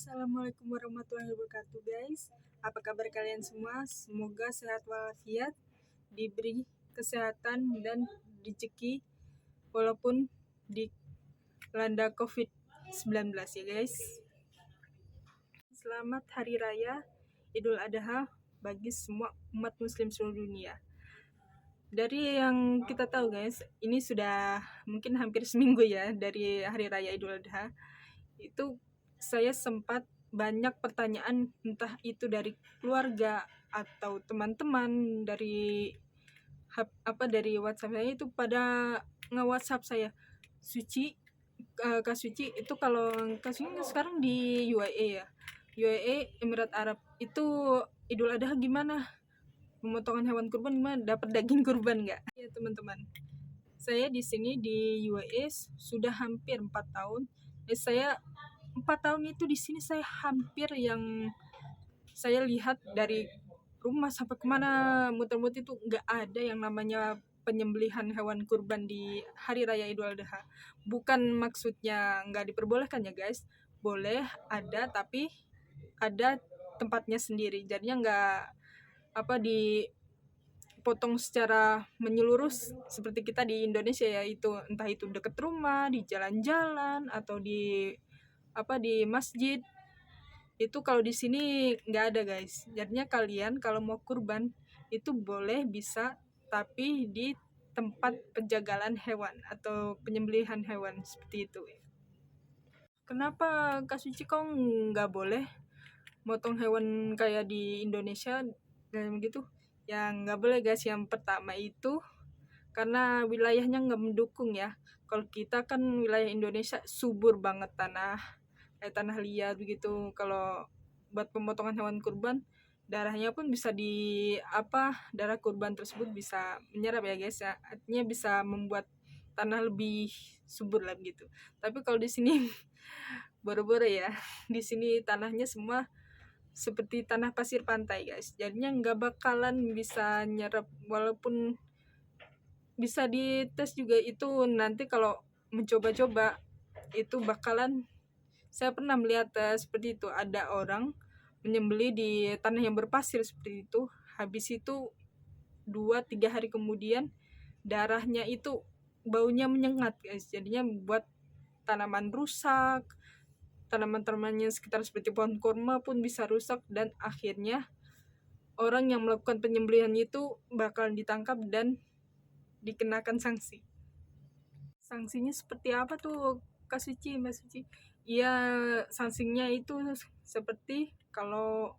Assalamualaikum warahmatullahi wabarakatuh guys. Apa kabar kalian semua? Semoga sehat walafiat, diberi kesehatan dan rezeki walaupun dilanda COVID-19 ya guys. Selamat Hari Raya Idul Adha bagi semua umat muslim seluruh dunia. Dari yang kita tahu guys, ini sudah mungkin hampir seminggu ya dari Hari Raya Idul Adha. Itu saya sempat banyak pertanyaan, entah itu dari keluarga atau teman-teman dari dari WhatsApp saya, itu pada nge-WhatsApp saya, Suci, Kak Suci, itu kalau Kak Suci sekarang di UAE ya, UAE Emirat Arab, itu Idul Adha gimana, pemotongan hewan kurban gimana, dapat daging kurban nggak? Ya teman-teman, saya di sini di UAE sudah hampir 4 tahun. Saya 4 tahun itu di sini saya hampir, yang saya lihat dari rumah sampai kemana muter-muter itu nggak ada yang namanya penyembelihan hewan kurban di Hari Raya Idul Adha. Bukan maksudnya nggak diperbolehkan ya guys, boleh ada, tapi ada tempatnya sendiri. Jadinya nggak dipotong secara menyeluruh seperti kita di Indonesia ya, itu entah itu deket rumah, di jalan-jalan, atau di masjid. Itu kalau di sini nggak ada guys. Jadinya kalian kalau mau kurban itu boleh, bisa, tapi di tempat penjagalan hewan atau penyembelihan hewan seperti itu. Kenapa Kak Suci kok nggak boleh motong hewan kayak di Indonesia dan begitu? Yang nggak boleh guys, yang pertama itu karena wilayahnya nggak mendukung ya. Kalau kita kan wilayah Indonesia subur banget kayak tanah liat begitu. Kalau buat pemotongan hewan kurban, darahnya pun bisa darah kurban tersebut bisa menyerap ya guys ya, artinya bisa membuat tanah lebih subur lah gitu. Tapi kalau di sini boro-boro ya, di sini tanahnya semua seperti tanah pasir pantai guys, jadinya nggak bakalan bisa nyerap. Walaupun bisa dites juga, itu nanti kalau mencoba-coba itu bakalan, saya pernah melihat seperti itu, ada orang menyembeli di tanah yang berpasir seperti itu, habis itu 2-3 hari kemudian darahnya itu baunya menyengat guys, jadinya buat tanaman rusak, tanaman-tanamannya sekitar seperti pohon kurma pun bisa rusak, dan akhirnya orang yang melakukan penyembelihan itu bakalan ditangkap dan dikenakan sanksi. Sanksinya seperti apa tuh Kak Suci, Mbak Suci? Iya, sanksinya itu seperti kalau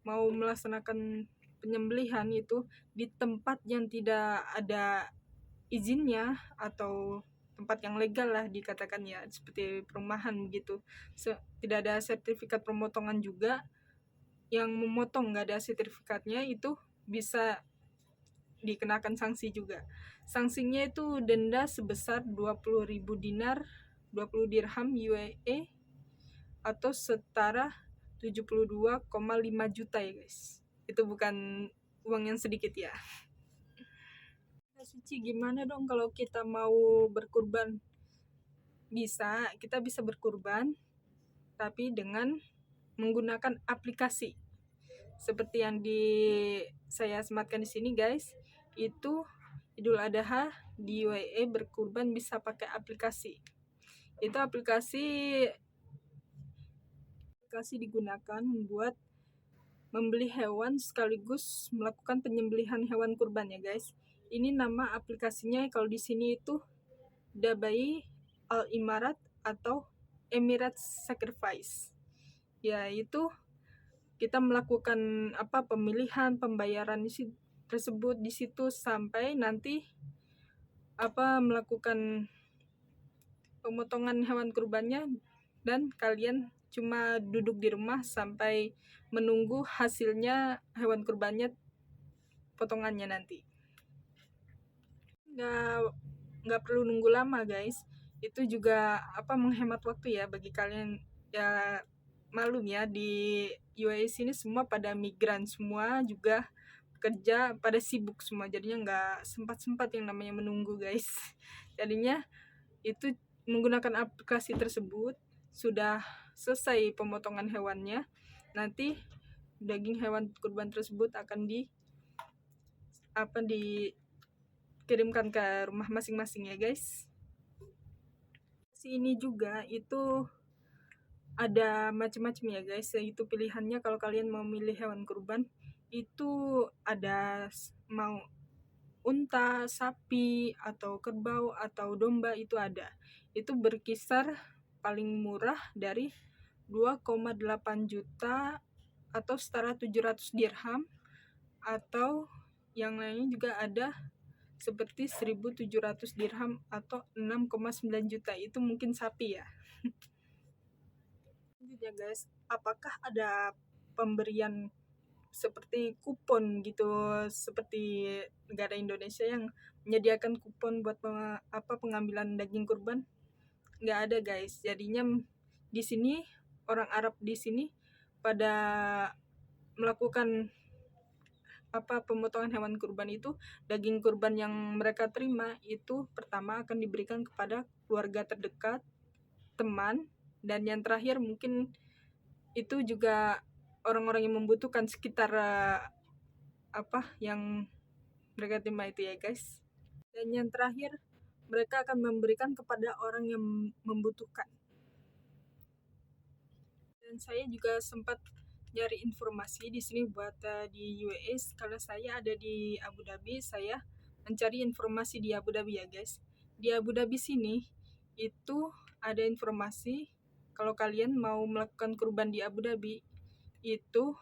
mau melaksanakan penyembelihan itu di tempat yang tidak ada izinnya, atau tempat yang legal lah dikatakan ya, seperti perumahan begitu. Tidak ada sertifikat pemotongan juga, yang memotong nggak ada sertifikatnya, itu bisa dikenakan sanksi juga. Sanksinya itu denda sebesar 20.000 dinar, 20 dirham UAE, atau setara 72,5 juta ya guys. Itu bukan uang yang sedikit ya. Suci, gimana dong kalau kita mau berkurban? Kita bisa berkurban, tapi dengan menggunakan aplikasi. Seperti yang saya sematkan di sini guys, itu Idul Adha di UAE berkurban bisa pakai aplikasi. Itu aplikasi digunakan buat membeli hewan sekaligus melakukan penyembelihan hewan kurban ya guys. Ini nama aplikasinya kalau di sini itu Dabai Al Imarat atau Emirates Sacrifice. Ya, itu kita melakukan pemilihan, pembayaran tersebut di situ sampai nanti melakukan pemotongan hewan kurbannya, dan kalian cuma duduk di rumah sampai menunggu hasilnya hewan kurbannya, potongannya nanti. Nggak perlu nunggu lama guys. Itu juga menghemat waktu ya bagi kalian ya. Malum ya, di UAE sini semua pada migran semua, juga kerja pada sibuk semua, jadinya nggak sempat yang namanya menunggu guys. Jadinya itu menggunakan aplikasi tersebut sudah selesai pemotongan hewannya, nanti daging hewan kurban tersebut akan dikirimkan ke rumah masing-masing ya guys. Ini juga itu ada macam-macam ya guys, itu pilihannya kalau kalian mau milih hewan kurban itu ada mau unta, sapi, atau kerbau, atau domba, itu ada. Itu berkisar paling murah dari 2,8 juta atau setara 700 dirham, atau yang lainnya juga ada seperti 1.700 dirham atau 6,9 juta. Itu mungkin sapi ya. Ya guys, apakah ada pemberian seperti kupon gitu, seperti negara Indonesia yang menyediakan kupon buat pengambilan daging kurban? Nggak ada guys. Jadinya di sini orang Arab di sini pada melakukan pemotongan hewan kurban itu, daging kurban yang mereka terima itu pertama akan diberikan kepada keluarga terdekat, teman, dan yang terakhir mungkin itu juga orang-orang yang membutuhkan sekitar yang mereka terima itu ya guys. Dan yang terakhir mereka akan memberikan kepada orang yang membutuhkan. Dan saya juga sempat nyari informasi di sini buat di US, karena saya ada di Abu Dhabi. Saya mencari informasi di Abu Dhabi ya guys. Di Abu Dhabi sini itu ada informasi kalau kalian mau melakukan kurban di Abu Dhabi itu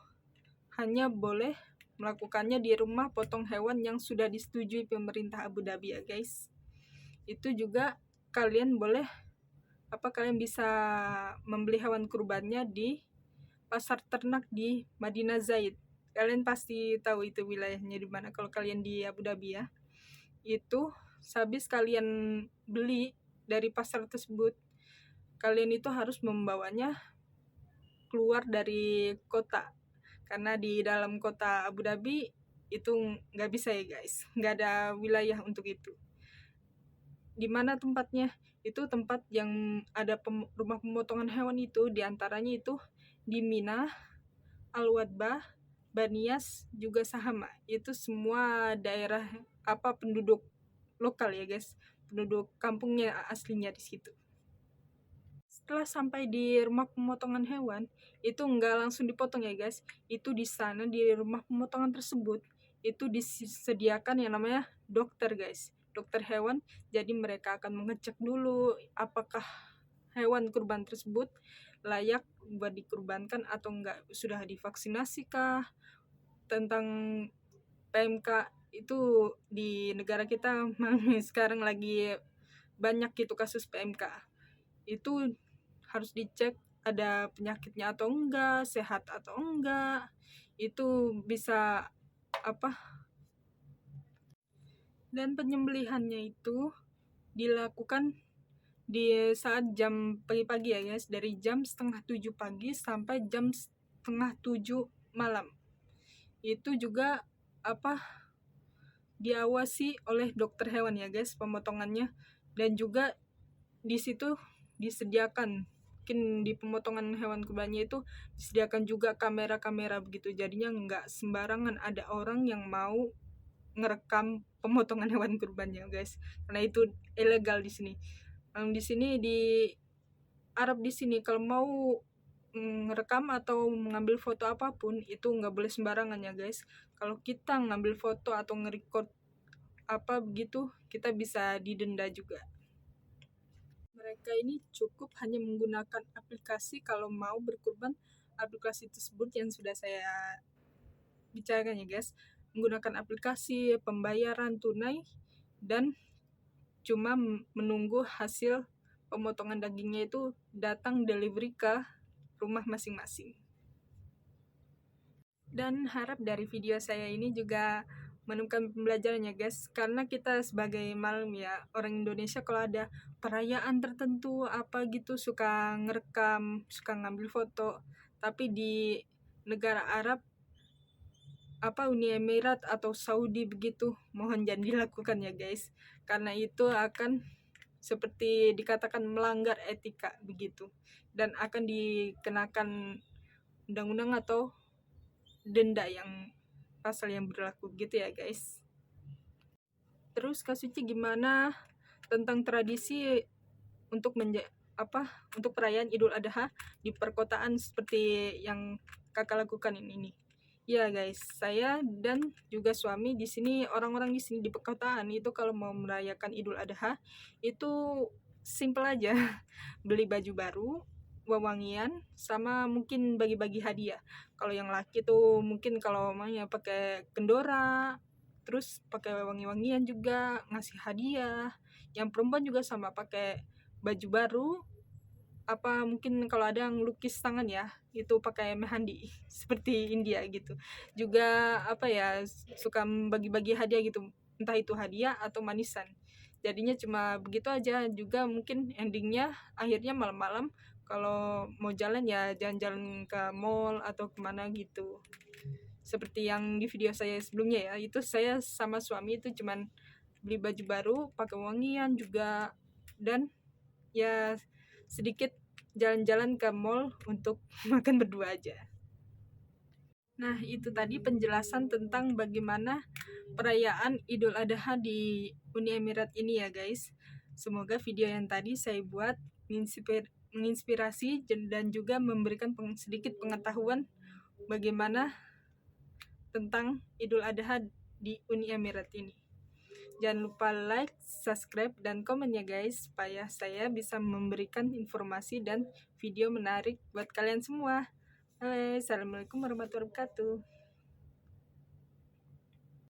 hanya boleh melakukannya di rumah potong hewan yang sudah disetujui pemerintah Abu Dhabi ya guys. Itu juga kalian bisa membeli hewan kurbannya di pasar ternak di Madinah Zaid. Kalian pasti tahu itu wilayahnya di mana kalau kalian di Abu Dhabi ya. Itu sehabis kalian beli dari pasar tersebut, kalian itu harus membawanya keluar dari kota, karena di dalam kota Abu Dhabi itu nggak bisa ya guys, nggak ada wilayah untuk itu. Di mana tempatnya? Itu tempat yang ada rumah pemotongan hewan itu, diantaranya itu di Mina, Al-Wadbah, Banias, juga Sahama. Itu semua daerah penduduk lokal ya guys, penduduk kampungnya aslinya di situ. Setelah sampai di rumah pemotongan hewan, itu nggak langsung dipotong ya guys. Itu di sana di rumah pemotongan tersebut itu disediakan yang namanya dokter guys, dokter hewan. Jadi mereka akan mengecek dulu apakah hewan kurban tersebut layak buat dikurbankan atau enggak, sudah divaksinasi kah, tentang PMK. Itu di negara kita sekarang lagi banyak gitu kasus PMK. Itu harus dicek ada penyakitnya atau enggak, sehat atau enggak. Itu bisa dan penyembelihannya itu dilakukan di saat jam pagi-pagi ya guys, dari jam 6:30 pagi sampai jam 6:30 malam. Itu juga diawasi oleh dokter hewan ya guys pemotongannya. Dan juga di situ disediakan, mungkin di pemotongan hewan kurbannya itu disediakan juga kamera-kamera begitu, jadinya nggak sembarangan ada orang yang mau ngerekam pemotongan hewan kurbannya guys, karena itu ilegal di sini. Di sini di Arab di sini kalau mau ngerekam atau mengambil foto apapun itu nggak boleh sembarangan ya guys. Kalau kita ngambil foto atau nge-record begitu, kita bisa didenda juga. Mereka ini cukup hanya menggunakan aplikasi kalau mau berkurban. Aplikasi tersebut yang sudah saya bicarakan ya guys, menggunakan aplikasi pembayaran tunai dan cuma menunggu hasil pemotongan dagingnya itu datang delivery ke rumah masing-masing. Dan harap dari video saya ini juga menemukan pembelajarannya guys, karena kita sebagai malam ya orang Indonesia kalau ada perayaan tertentu gitu suka ngerekam, suka ngambil foto. Tapi di negara Arab Uni Emirat atau Saudi begitu, mohon jangan dilakukan ya guys, karena itu akan seperti dikatakan melanggar etika begitu, dan akan dikenakan undang-undang atau denda yang pasal yang berlaku gitu ya guys. Terus Kak Suci gimana tentang tradisi untuk untuk perayaan Idul Adha di perkotaan seperti yang Kakak lakukan ini? Ya guys, saya dan juga suami di sini, orang-orang di sini di perkotaan itu kalau mau merayakan Idul Adha itu simple aja. Beli baju baru, wewangian, sama mungkin bagi-bagi hadiah. Kalau yang laki tuh mungkin kalau maunya pakai kendora, terus pakai wangi-wangian juga, ngasih hadiah. Yang perempuan juga sama, pakai baju baru, apa mungkin kalau ada yang lukis tangan ya, itu pakai mehandi seperti India gitu. Juga apa ya, suka bagi-bagi hadiah gitu, entah itu hadiah atau manisan. Jadinya cuma begitu aja, juga mungkin endingnya akhirnya malam-malam kalau mau jalan ya jalan-jalan ke mall atau kemana gitu. Seperti yang di video saya sebelumnya ya, itu saya sama suami itu cuman beli baju baru, pakai wangian juga, dan ya sedikit jalan-jalan ke mall untuk makan berdua aja. Nah, itu tadi penjelasan tentang bagaimana perayaan Idul Adha di Uni Emirat ini ya guys. Semoga video yang tadi saya buat menginspirasi dan juga memberikan sedikit pengetahuan bagaimana tentang Idul Adha di Uni Emirat ini. Jangan lupa like, subscribe, dan komen ya guys, supaya saya bisa memberikan informasi dan video menarik buat kalian semua. Assalamualaikum warahmatullahi wabarakatuh.